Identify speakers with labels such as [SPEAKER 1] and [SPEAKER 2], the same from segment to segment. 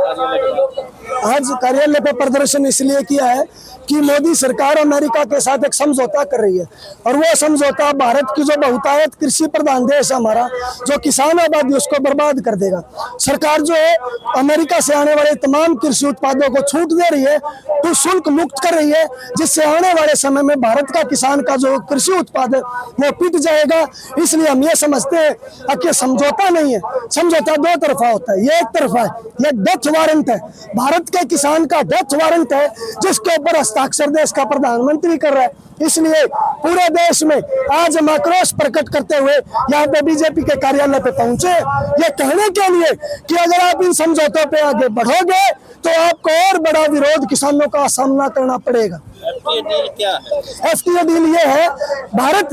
[SPEAKER 1] आज कार्यालय पे प्रदर्शन इसलिए किया है कि मोदी सरकार अमेरिका के साथ एक समझौता कर रही है और वो समझौता भारत की जो बहुतायत कृषि प्रधान देश है हमारा, जो किसान आबादी उसको बर्बाद कर देगा। सरकार जो है अमेरिका से आने वाले तमाम कृषि उत्पादों को छूट दे रही है, तो शुल्क मुक्त कर रही है, जिससे आने वाले समय में भारत का किसान का जो कृषि उत्पाद है वो पिट जाएगा। इसलिए हम ये समझते हैं कि समझौता नहीं है, समझौता दो तरफा होता है। ये एक तरफा है, ये डेथ वारंट है, भारत के किसान का डेथ वारंट है, जिसके ऊपर हस्ताक्षर देश का प्रधानमंत्री कर रहा है। इसलिए पूरे देश में आज हम आक्रोश प्रकट करते हुए यहाँ पे बीजेपी के कार्यालय पे पहुंचे, ये कहने के लिए कि अगर आप इन समझौतों पे आगे बढ़ोगे तो आपको और बड़ा विरोध किसानों का सामना करना पड़ेगा।
[SPEAKER 2] FTA डील क्या है?
[SPEAKER 1] FTA डील ये है, भारत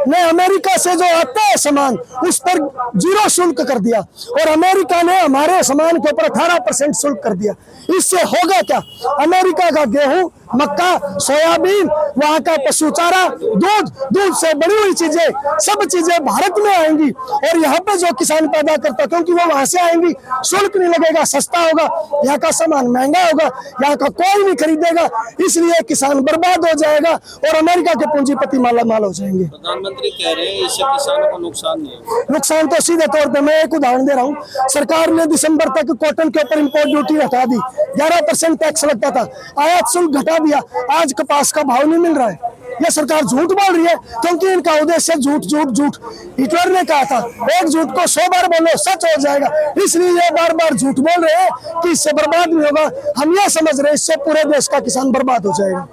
[SPEAKER 1] ने अमेरिका से जो आता है सामान उस पर 0 शुल्क कर दिया और अमेरिका ने हमारे सामान के ऊपर 18% शुल्क कर दिया। इससे होगा क्या? अमेरिका का गेहूं, मक्का, सोयाबीन, वहाँ का पशु चारा, दूध से बड़ी हुई चीजें, सब चीजें भारत में आएंगी और यहाँ पे जो किसान पैदा करता, क्योंकि वो वहां से आएंगी, शुल्क नहीं लगेगा, सस्ता होगा, यहाँ का सामान महंगा होगा, यहाँ का कोई नहीं खरीदेगा, इसलिए किसान बर्बाद हो जाएगा और अमेरिका के पूंजीपति माला माल हो जाएंगे।
[SPEAKER 2] प्रधानमंत्री कह रहे हैं इससे किसानों को नुकसान नहीं है।
[SPEAKER 1] नुकसान तो सीधे तौर पे, मैं एक उदाहरण दे रहा हूँ, सरकार ने दिसंबर तक कॉटन के ऊपर इंपोर्ट ड्यूटी हटा दी, 11% टैक्स लगता था, आयात शुल्क घटा दिया, आज कपास का भाव नहीं मिल रहा है। ये सरकार झूठ बोल रही है, क्योंकि इनका उद्देश्य झूठ। हिटलर ने कहा था एक झूठ को 100 बार बोलो सच हो जाएगा, इसलिए ये बार बार झूठ बोल रहे हैं कि इससे बर्बाद नहीं होगा। हम ये समझ रहे हैं इससे पूरे देश का किसान बर्बाद हो जाएगा।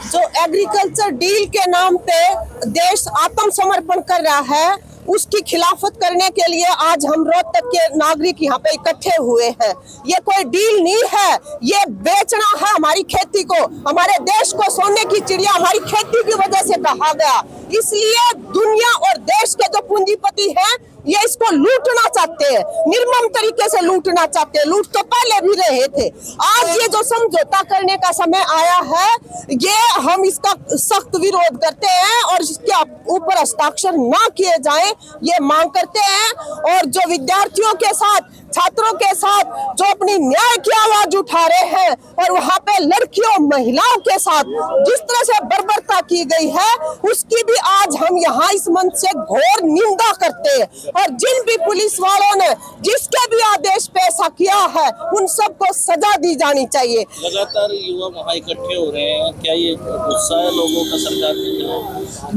[SPEAKER 3] जो एग्रीकल्चर डील के नाम पे देश आत्मसमर्पण कर रहा है, उसकी खिलाफत करने के लिए आज हम रोहतक के नागरिक यहाँ पे इकट्ठे हुए हैं। ये कोई डील नहीं है, ये बेचना है हमारी खेती को, हमारे देश को सोने की चिड़िया हमारी खेती की वजह से कहा गया। इसलिए दुनिया और देश के जो पूंजीपति हैं ये इसको लूटना चाहते हैं, निर्मम तरीके से लूटना चाहते हैं। लूट तो पहले भी रहे थे, आज ये जो समझौता करने का समय आया है, ये हम इसका सख्त विरोध करते हैं और इसके ऊपर हस्ताक्षर ना किए जाएं, ये मांग करते हैं। और जो विद्यार्थियों के साथ, छात्रों के साथ जो अपनी न्याय की आवाज उठा रहे हैं और वहाँ पे लड़कियों, महिलाओं के साथ जिस तरह से बर्बरता की गई है, उसकी भी आज हम यहाँ इस मंच से घोर निंदा करते हैं। और जिन भी पुलिस वालों ने जिसके भी आदेश पे ऐसा किया है, उन सबको सजा दी जानी चाहिए।
[SPEAKER 2] लगातार युवा वहाँ इकट्ठे हो रहे हैं, क्या ये गुस्सा है लोगों का सरकार पे?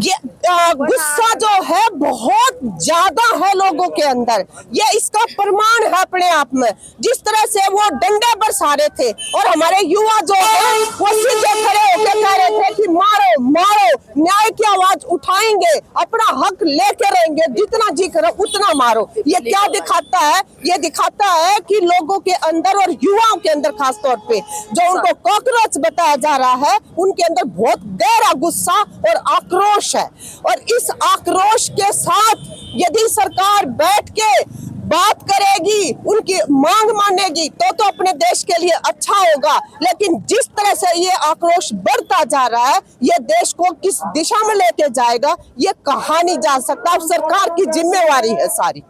[SPEAKER 3] ये गुस्सा जो है बहुत ज्यादा है लोगों के अंदर, ये इसका प्रमाण है अपने आप में। जिस तरह से वो डंडे बरसा रहे थे और हमारे युवा जो है वो सीधे खड़े होकर कह रहे थे कि मारो मारो, न्याय की आवाज उठाएंगे, अपना हक लेके रहेंगे, जितना जी करो उतना मारो। ये क्या दिखाता है? ये दिखाता है कि लोगों के अंदर और युवाओं के अंदर खास तौर पे जो उनको कॉकरोच बताया जा रहा है, उनके अंदर बहुत गहरा गुस्सा और आक्रोश है। और इस आक्रोश के साथ यदि सरकार बैठ के बात करेगी, उनकी मांग मानेगी, तो अपने देश के लिए अच्छा होगा। लेकिन जिस तरह से ये आक्रोश बढ़ता जा रहा है, ये देश को किस दिशा में लेके जाएगा ये कहा नहीं जा सकता। अब सरकार की जिम्मेवारी है सारी।